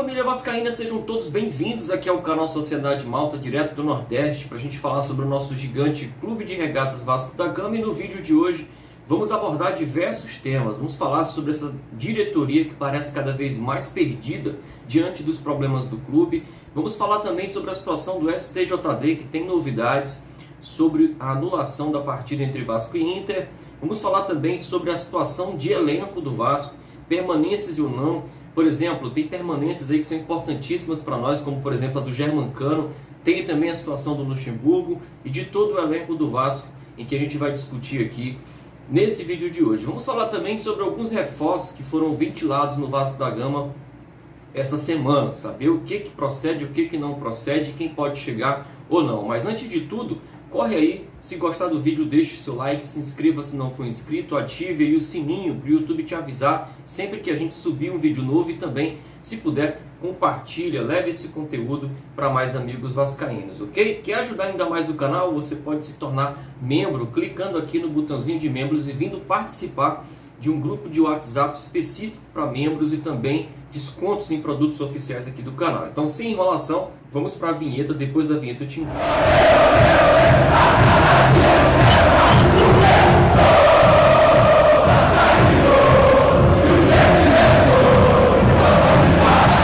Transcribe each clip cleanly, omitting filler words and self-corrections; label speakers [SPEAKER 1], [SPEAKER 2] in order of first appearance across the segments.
[SPEAKER 1] família vascaína, sejam todos bem-vindos aqui ao canal Sociedade Malta, direto do Nordeste, para a gente falar sobre o nosso gigante Clube de Regatas Vasco da Gama. E no vídeo de hoje vamos abordar diversos temas. Vamos falar sobre essa diretoria que parece cada vez mais perdida diante dos problemas do clube. Vamos falar também sobre a situação do STJD, que tem novidades sobre a anulação da partida entre Vasco e Inter. Vamos falar também sobre a situação de elenco do Vasco, permanências ou não. Por exemplo, tem permanências aí que são importantíssimas para nós, como por exemplo a do Germancano. Tem também a situação do Luxemburgo e de todo o elenco do Vasco, em que a gente vai discutir aqui nesse vídeo de hoje. Vamos falar também sobre alguns reforços que foram ventilados no Vasco da Gama essa semana, saber o que procede, o que não procede, quem pode chegar ou não. Mas antes de tudo, corre aí, se gostar do vídeo deixe seu like, se inscreva se não for inscrito, ative aí o sininho para o YouTube te avisar sempre que a gente subir um vídeo novo e também, se puder, compartilha, leve esse conteúdo para mais amigos vascaínos, ok? Quer ajudar ainda mais o canal? Você pode se tornar membro clicando aqui no botãozinho de membros e vindo participar de um grupo de WhatsApp específico para membros e também descontos em produtos oficiais aqui do canal. Então, sem enrolação, vamos para a vinheta. Depois da vinheta eu te encontro.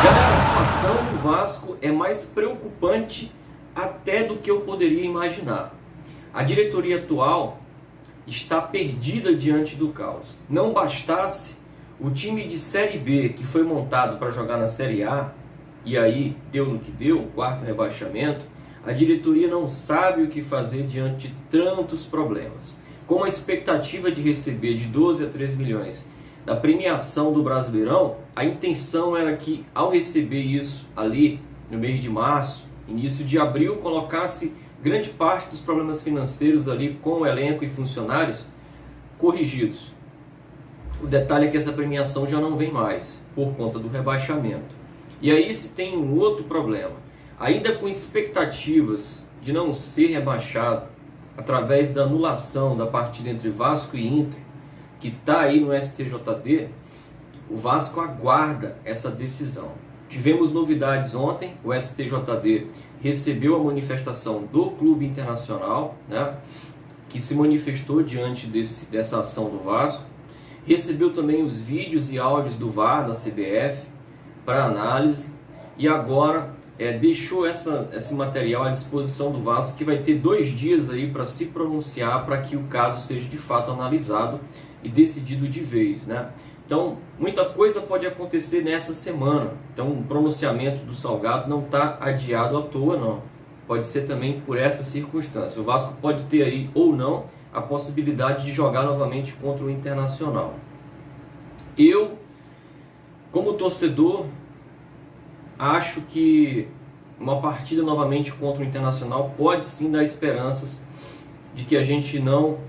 [SPEAKER 1] Galera, a situação do Vasco é mais preocupante até do que eu poderia imaginar. A diretoria atual está perdida diante do caos. Não bastasse o time de Série B, que foi montado para jogar na Série A, e aí deu no que deu, o quarto rebaixamento, a diretoria não sabe o que fazer diante de tantos problemas. Com a expectativa de receber de 12 a 13 milhões da premiação do Brasileirão, a intenção era que, ao receber isso ali no mês de março, início de abril, colocasse grande parte dos problemas financeiros ali com o elenco e funcionários corrigidos. O detalhe é que essa premiação já não vem mais, por conta do rebaixamento. E aí se tem um outro problema. Ainda com expectativas de não ser rebaixado, através da anulação da partida entre Vasco e Inter, que está aí no STJD, o Vasco aguarda essa decisão. Tivemos novidades ontem, o STJD recebeu a manifestação do Clube Internacional, né, que se manifestou diante dessa ação do Vasco. Recebeu também os vídeos e áudios do VAR da CBF para análise e agora deixou esse material à disposição do Vasco, que vai ter 2 dias aí para se pronunciar, para que o caso seja de fato analisado e decidido de vez, né? Então, muita coisa pode acontecer nessa semana. Então, o pronunciamento do Salgado não está adiado à toa, não. Pode ser também por essa circunstância. O Vasco pode ter aí ou não a possibilidade de jogar novamente contra o Internacional. Eu, como torcedor, acho que uma partida novamente contra o Internacional pode sim dar esperanças de que a gente não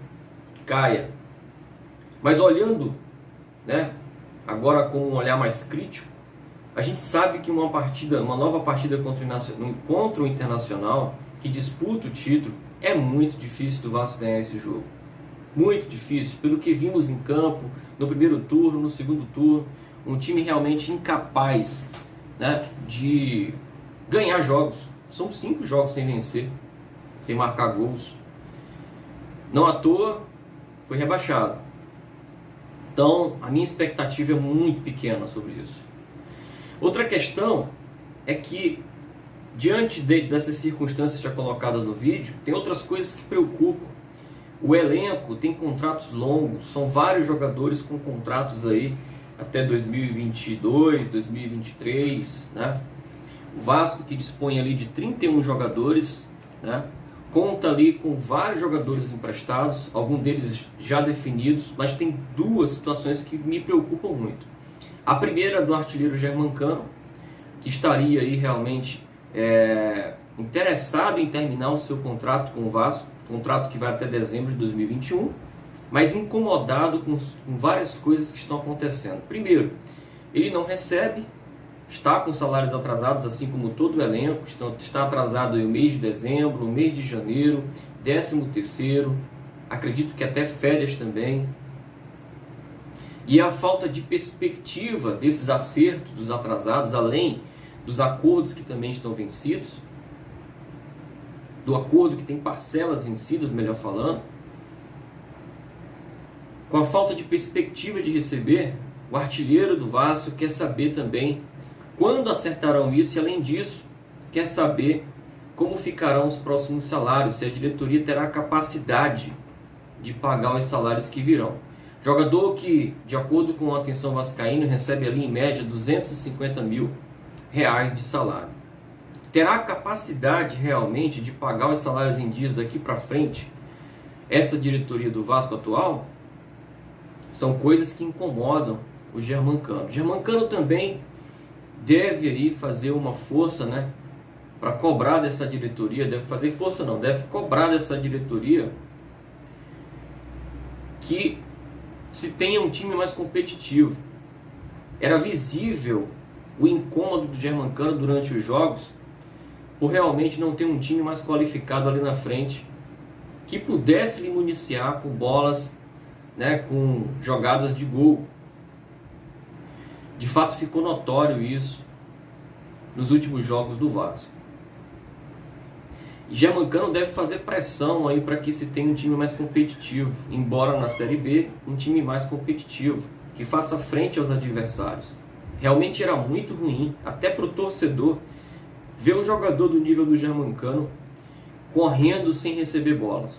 [SPEAKER 1] caia. Mas olhando, né, agora com um olhar mais crítico, a gente sabe que uma nova partida contra o Internacional, que disputa o título, é muito difícil do Vasco ganhar esse jogo. Muito difícil, pelo que vimos em campo, no primeiro turno, no segundo turno, um time realmente incapaz, né, de ganhar jogos. São 5 jogos sem vencer, sem marcar gols. Não à toa, foi rebaixado. Então, a minha expectativa é muito pequena sobre isso. Outra questão é que, diante dessas circunstâncias já colocadas no vídeo, tem outras coisas que preocupam. O elenco tem contratos longos, são vários jogadores com contratos aí até 2022, 2023, né? O Vasco, que dispõe ali de 31 jogadores, né, conta ali com vários jogadores emprestados, alguns deles já definidos, mas tem 2 situações que me preocupam muito. A primeira é do artilheiro Germancano, que estaria aí realmente interessado em terminar o seu contrato com o Vasco, contrato que vai até dezembro de 2021, mas incomodado com várias coisas que estão acontecendo. Primeiro, ele não recebe, está com salários atrasados, assim como todo o elenco, está atrasado aí o mês de dezembro, o mês de janeiro, 13º, acredito que até férias também. E a falta de perspectiva desses acertos dos atrasados, além dos acordos que também estão vencidos, do acordo que tem parcelas vencidas, melhor falando, com a falta de perspectiva de receber, o artilheiro do Vasco quer saber também quando acertarão isso e, além disso, quer saber como ficarão os próximos salários, se a diretoria terá capacidade de pagar os salários que virão. Jogador que, de acordo com a Atenção Vascaíno, recebe ali em média R$250 mil de salário. Terá capacidade realmente de pagar os salários em dias daqui para frente essa diretoria do Vasco atual? São coisas que incomodam o Germancano. O Germancano também deve aí fazer uma força, né, para cobrar dessa diretoria, deve fazer força não, deve cobrar dessa diretoria que se tenha um time mais competitivo. Era visível o incômodo do Germancano durante os jogos por realmente não ter um time mais qualificado ali na frente que pudesse lhe municiar com bolas, né, com jogadas de gol. De fato ficou notório isso nos últimos jogos do Vasco. E Germancano deve fazer pressão aí para que se tenha um time mais competitivo, embora na Série B, um time mais competitivo, que faça frente aos adversários. Realmente era muito ruim, até para o torcedor, ver um jogador do nível do Germancano correndo sem receber bolas.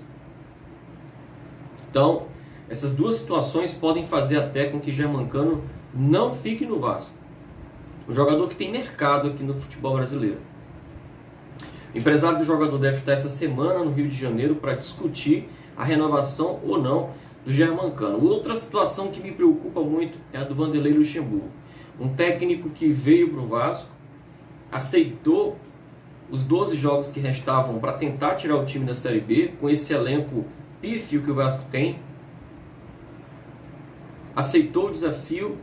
[SPEAKER 1] Então, essas duas situações podem fazer até com que Germancano não fique no Vasco. Um jogador que tem mercado aqui no futebol brasileiro. O empresário do jogador deve estar essa semana no Rio de Janeiro para discutir a renovação ou não do Germancano. Outra situação que me preocupa muito é a do Vanderlei Luxemburgo. Um técnico que veio para o Vasco, aceitou os 12 jogos que restavam para tentar tirar o time da Série B, com esse elenco pífio que o Vasco tem. Aceitou o desafio,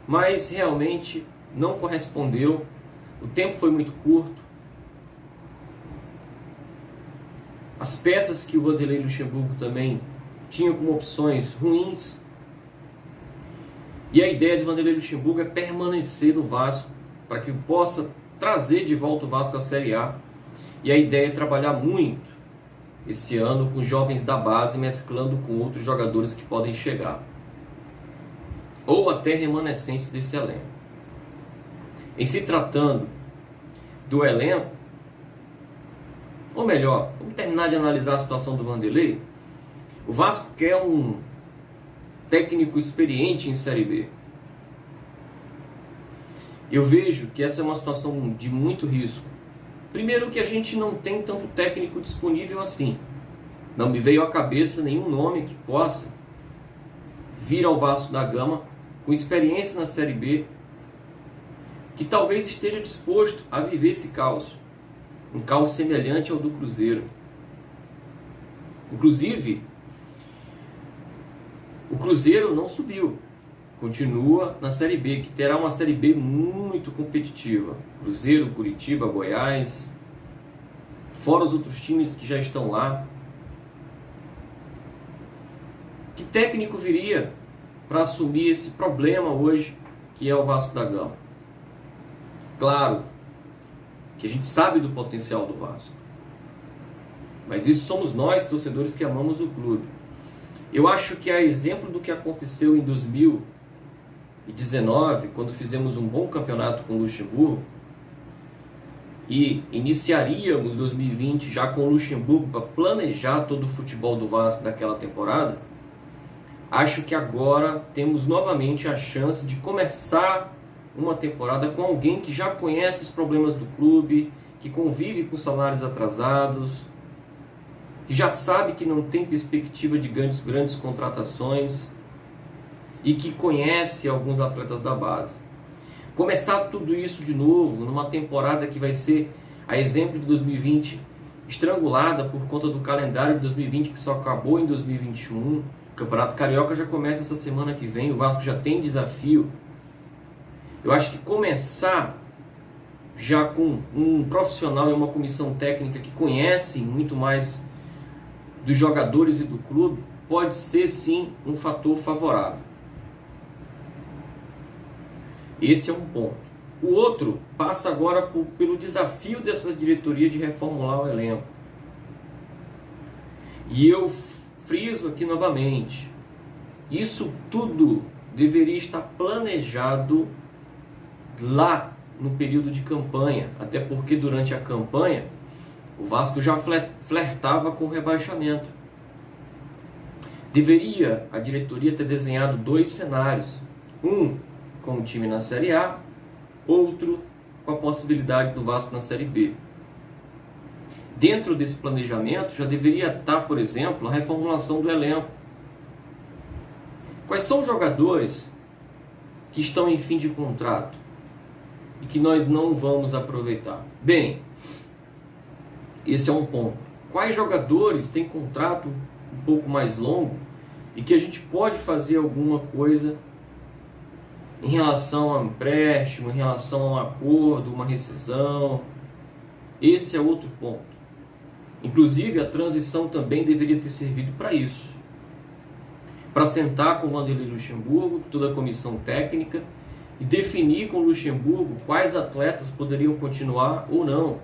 [SPEAKER 1] mas realmente não correspondeu. O tempo foi muito curto. As peças que o Vanderlei Luxemburgo também tinha como opções ruins. E a ideia do Vanderlei Luxemburgo é permanecer no Vasco para que possa trazer de volta o Vasco à Série A. E a ideia é trabalhar muito esse ano com jovens da base, mesclando com outros jogadores que podem chegar, ou até remanescentes desse elenco. Em se tratando do elenco, ou melhor, vamos terminar de analisar a situação do Vanderlei. O Vasco quer um técnico experiente em Série B. Eu vejo que essa é uma situação de muito risco. Primeiro que a gente não tem tanto técnico disponível assim. Não me veio à cabeça nenhum nome que possa vir ao Vasco da Gama com experiência na Série B, que talvez esteja disposto a viver esse caos. Um caos semelhante ao do Cruzeiro. Inclusive, o Cruzeiro não subiu. Continua na Série B, que terá uma Série B muito competitiva. Cruzeiro, Curitiba, Goiás, fora os outros times que já estão lá. Que técnico viria para assumir esse problema hoje, que é o Vasco da Gama? Claro que a gente sabe do potencial do Vasco, mas isso somos nós, torcedores, que amamos o clube. Eu acho que a exemplo do que aconteceu em 2019, quando fizemos um bom campeonato com o Luxemburgo, e iniciaríamos 2020 já com o Luxemburgo para planejar todo o futebol do Vasco daquela temporada, acho que agora temos novamente a chance de começar uma temporada com alguém que já conhece os problemas do clube, que convive com salários atrasados, que já sabe que não tem perspectiva de grandes contratações e que conhece alguns atletas da base. Começar tudo isso de novo numa temporada que vai ser, a exemplo de 2020, estrangulada por conta do calendário de 2020 que só acabou em 2021. O Campeonato Carioca já começa essa semana que vem, o Vasco já tem desafio. Eu acho que começar já com um profissional e uma comissão técnica que conhecem muito mais dos jogadores e do clube pode ser sim um fator favorável. Esse é um ponto. O outro passa agora pelo desafio dessa diretoria de reformular o elenco. E eu friso aqui novamente, isso tudo deveria estar planejado lá no período de campanha, até porque durante a campanha o Vasco já flertava com o rebaixamento. Deveria a diretoria ter desenhado 2 cenários, um com o time na Série A, outro com a possibilidade do Vasco na Série B. Dentro desse planejamento já deveria estar, por exemplo, a reformulação do elenco. Quais são os jogadores que estão em fim de contrato e que nós não vamos aproveitar? Bem, esse é um ponto. Quais jogadores têm contrato um pouco mais longo e que a gente pode fazer alguma coisa em relação a um empréstimo, em relação a um acordo, uma rescisão? Esse é outro ponto. Inclusive, a transição também deveria ter servido para isso. Para sentar com o Vanderlei Luxemburgo, toda a comissão técnica, e definir com o Luxemburgo quais atletas poderiam continuar ou não.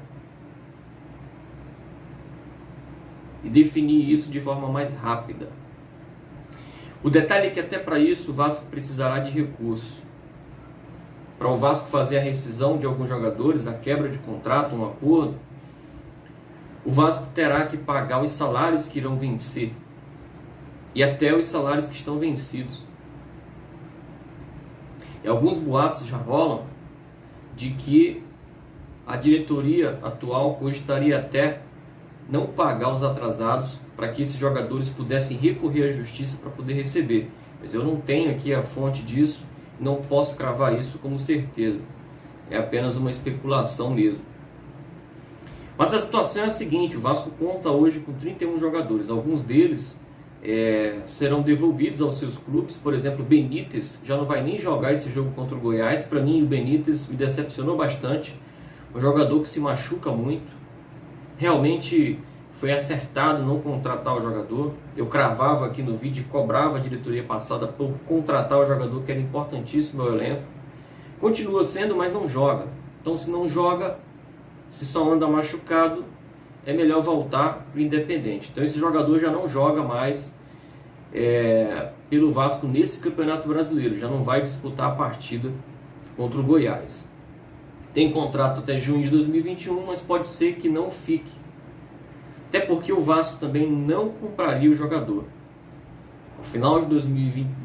[SPEAKER 1] E definir isso de forma mais rápida. O detalhe é que até para isso o Vasco precisará de recurso. Para o Vasco fazer a rescisão de alguns jogadores, a quebra de contrato, um acordo, o Vasco terá que pagar os salários que irão vencer e até os salários que estão vencidos. E alguns boatos já rolam de que a diretoria atual cogitaria até não pagar os atrasados para que esses jogadores pudessem recorrer à justiça para poder receber. Mas eu não tenho aqui a fonte disso, não posso cravar isso como certeza. É apenas uma especulação mesmo. Mas a situação é a seguinte: o Vasco conta hoje com 31 jogadores. Alguns deles serão devolvidos aos seus clubes. Por exemplo, o Benítez já não vai nem jogar esse jogo contra o Goiás. Para mim, o Benítez me decepcionou bastante. Um jogador que se machuca muito. Realmente foi acertado não contratar o jogador. Eu cravava aqui no vídeo e cobrava a diretoria passada por contratar o jogador, que era importantíssimo ao elenco. Continua sendo, mas não joga. Então, se não joga, se só anda machucado, é melhor voltar para o Independente. Então esse jogador já não joga mais pelo Vasco nesse Campeonato Brasileiro. Já não vai disputar a partida contra o Goiás. Tem contrato até junho de 2021, mas pode ser que não fique. Até porque o Vasco também não compraria o jogador. No final de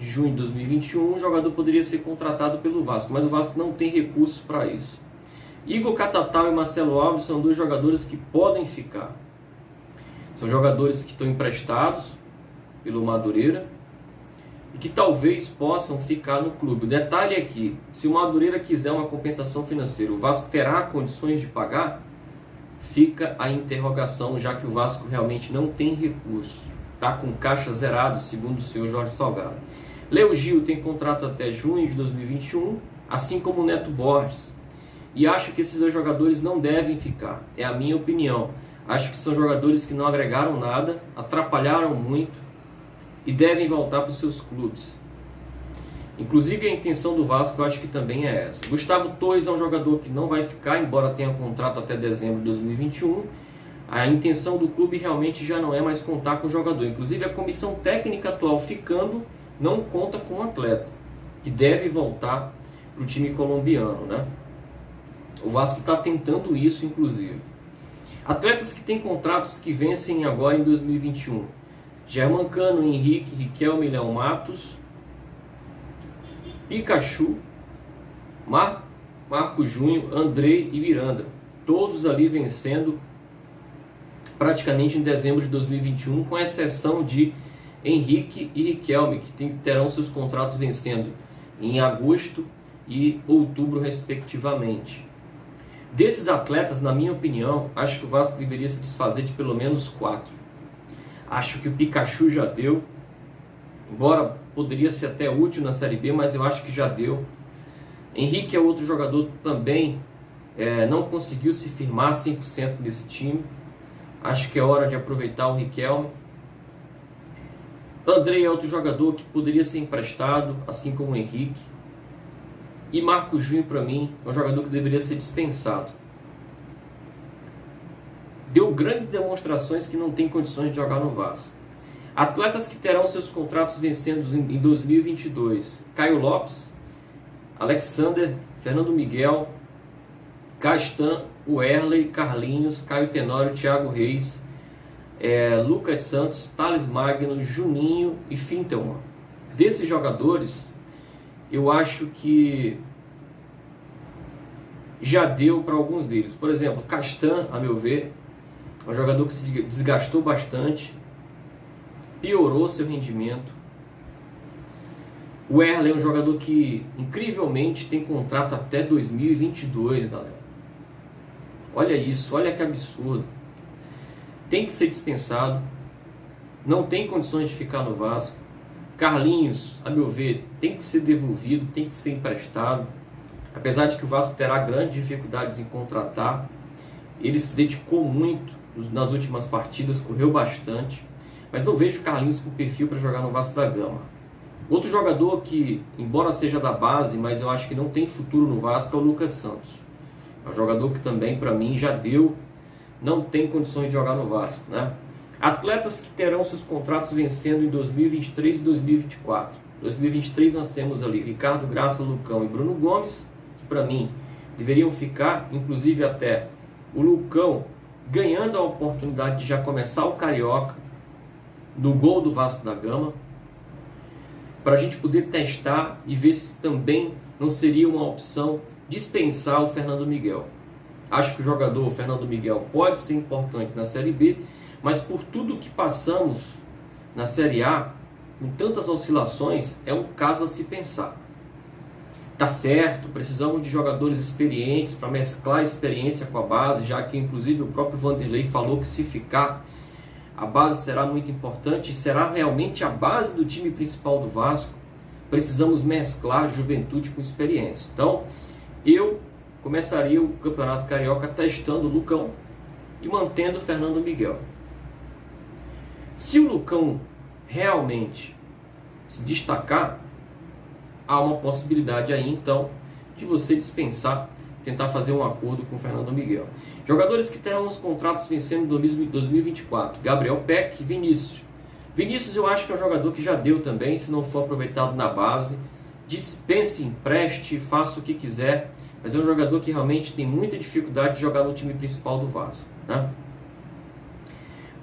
[SPEAKER 1] junho de 2021, o jogador poderia ser contratado pelo Vasco, mas o Vasco não tem recursos para isso. Igor Catatal e Marcelo Alves são 2 jogadores que podem ficar. São jogadores que estão emprestados pelo Madureira e que talvez possam ficar no clube. O detalhe é que, se o Madureira quiser uma compensação financeira, o Vasco terá condições de pagar? Fica a interrogação, já que o Vasco realmente não tem recurso. Está com caixa zerado, segundo o senhor Jorge Salgado. Léo Gil tem contrato até junho de 2021, assim como o Neto Borges. E acho que esses 2 jogadores não devem ficar. É a minha opinião. Acho que são jogadores que não agregaram nada, atrapalharam muito e devem voltar para os seus clubes. Inclusive a intenção do Vasco eu acho que também é essa. Gustavo Torres é um jogador que não vai ficar, embora tenha contrato até dezembro de 2021. A intenção do clube realmente já não é mais contar com o jogador. Inclusive a comissão técnica atual ficando não conta com o atleta, que deve voltar para o time colombiano, né? O Vasco está tentando isso, inclusive. Atletas que têm contratos que vencem agora em 2021. Germancano, Henrique, Riquelme, Léo Matos, Pikachu, Marco Júnior, Andrei e Miranda. Todos ali vencendo praticamente em dezembro de 2021, com exceção de Henrique e Riquelme, que terão seus contratos vencendo em agosto e outubro, respectivamente. Desses atletas, na minha opinião, acho que o Vasco deveria se desfazer de pelo menos 4. Acho que o Pikachu já deu, embora poderia ser até útil na Série B, mas eu acho que já deu. Henrique é outro jogador que também não conseguiu se firmar 100% nesse time. Acho que é hora de aproveitar o Riquelme. Andrei é outro jogador que poderia ser emprestado, assim como o Henrique. E Marco Júnior, para mim, é um jogador que deveria ser dispensado. Deu grandes demonstrações que não tem condições de jogar no Vasco. Atletas que terão seus contratos vencendo em 2022: Caio Lopes, Alexander, Fernando Miguel, Castan, Werley, Carlinhos, Caio Tenório, Thiago Reis, Lucas Santos, Thales Magno, Juninho e Fintelman. Desses jogadores, eu acho que já deu para alguns deles. Por exemplo, Castan, a meu ver, é um jogador que se desgastou bastante, piorou seu rendimento. O Werley é um jogador que, incrivelmente, tem contrato até 2022, galera. Olha isso, olha que absurdo. Tem que ser dispensado. Não tem condições de ficar no Vasco. Carlinhos, a meu ver, tem que ser devolvido, tem que ser emprestado. Apesar de que o Vasco terá grandes dificuldades em contratar, ele se dedicou muito nas últimas partidas, correu bastante. Mas não vejo o Carlinhos com perfil para jogar no Vasco da Gama. Outro jogador que, embora seja da base, mas eu acho que não tem futuro no Vasco, é o Lucas Santos. É um jogador que também, para mim, já deu, não tem condições de jogar no Vasco, né? Atletas que terão seus contratos vencendo em 2023 e 2024. 2023 nós temos ali Ricardo Graça, Lucão e Bruno Gomes, que para mim deveriam ficar, inclusive até o Lucão ganhando a oportunidade de já começar o Carioca no gol do Vasco da Gama, para a gente poder testar e ver se também não seria uma opção dispensar o Fernando Miguel. Acho que o jogador Fernando Miguel pode ser importante na Série B, mas por tudo que passamos na Série A, com tantas oscilações, é um caso a se pensar. Tá certo, precisamos de jogadores experientes para mesclar a experiência com a base, já que inclusive o próprio Vanderlei falou que se ficar, a base será muito importante e será realmente a base do time principal do Vasco. Precisamos mesclar juventude com experiência. Então, eu começaria o Campeonato Carioca testando o Lucão e mantendo o Fernando Miguel. Se o Lucão realmente se destacar, há uma possibilidade aí então de você dispensar, tentar fazer um acordo com o Fernando Miguel. Jogadores que terão os contratos vencendo em 2024: Gabriel Peck e Vinícius. Vinícius eu acho que é um jogador que já deu também, se não for aproveitado na base. Dispense, empreste, faça o que quiser, mas é um jogador que realmente tem muita dificuldade de jogar no time principal do Vasco, né?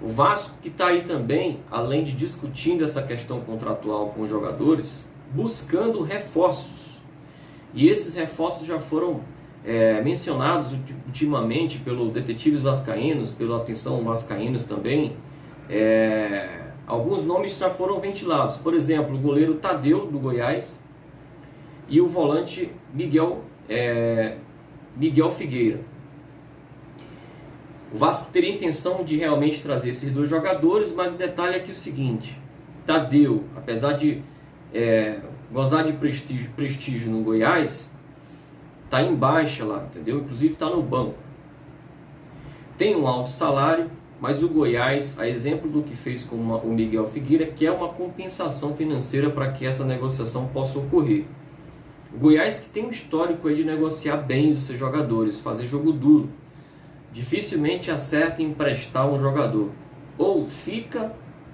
[SPEAKER 1] O Vasco que está aí também, além de discutindo essa questão contratual com os jogadores, buscando reforços. E esses reforços já foram mencionados ultimamente pelo Detetives Vascaínos, pela Atenção Vascaínos também. Alguns nomes já foram ventilados. Por exemplo, o goleiro Tadeu, do Goiás, e o volante Miguel Figueira. O Vasco teria intenção de realmente trazer esses dois jogadores, mas o detalhe é que é o seguinte: Tadeu, apesar de gozar de prestígio no Goiás, está em baixa lá, entendeu? Inclusive está no banco. Tem um alto salário, mas o Goiás, a exemplo do que fez com o Miguel Figueira, quer uma compensação financeira para que essa negociação possa ocorrer. O Goiás, que tem um histórico aí de negociar bem os seus jogadores, fazer jogo duro, dificilmente acerta em emprestar um jogador. Ou fica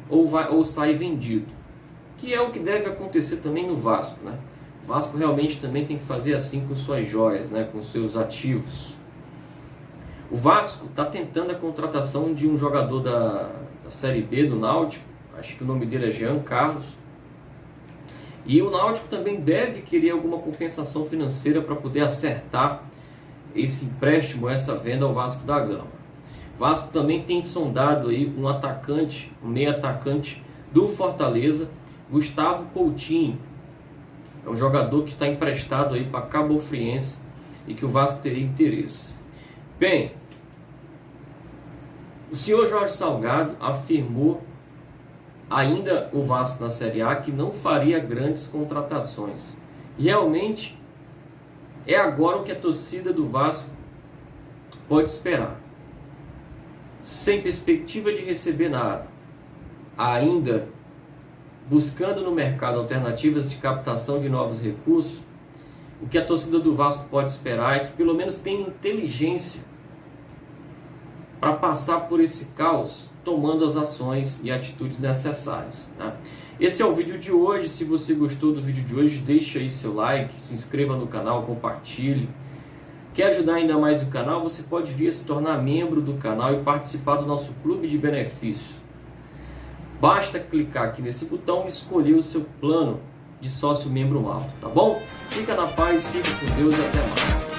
[SPEAKER 1] ou sai vendido, que é o que deve acontecer também no Vasco, né? O Vasco realmente também tem que fazer assim com suas joias, né? Com seus ativos. O Vasco está tentando a contratação de um jogador da Série B do Náutico, acho que o nome dele é Jean Carlos, e o Náutico também deve querer alguma compensação financeira para poder acertar esse empréstimo, essa venda ao Vasco da Gama. O Vasco também tem sondado aí um meio atacante do Fortaleza, Gustavo Coutinho. É um jogador que está emprestado aí para Cabo Friense e que o Vasco teria interesse. Bem, o senhor Jorge Salgado afirmou, ainda o Vasco na Série A, que não faria grandes contratações. E realmente é agora o que a torcida do Vasco pode esperar. Sem perspectiva de receber nada, ainda buscando no mercado alternativas de captação de novos recursos, O que a torcida do Vasco pode esperar é que pelo menos tenha inteligência para passar por esse caos, tomando as ações e atitudes necessárias, tá? Esse é o vídeo de hoje. Se você gostou do vídeo de hoje, deixe aí seu like, se inscreva no canal, compartilhe. Quer ajudar ainda mais o canal? Você pode vir a se tornar membro do canal e participar do nosso clube de benefícios. Basta clicar aqui nesse botão e escolher o seu plano de sócio membro alto, tá bom? Fica na paz, fica com Deus e até mais.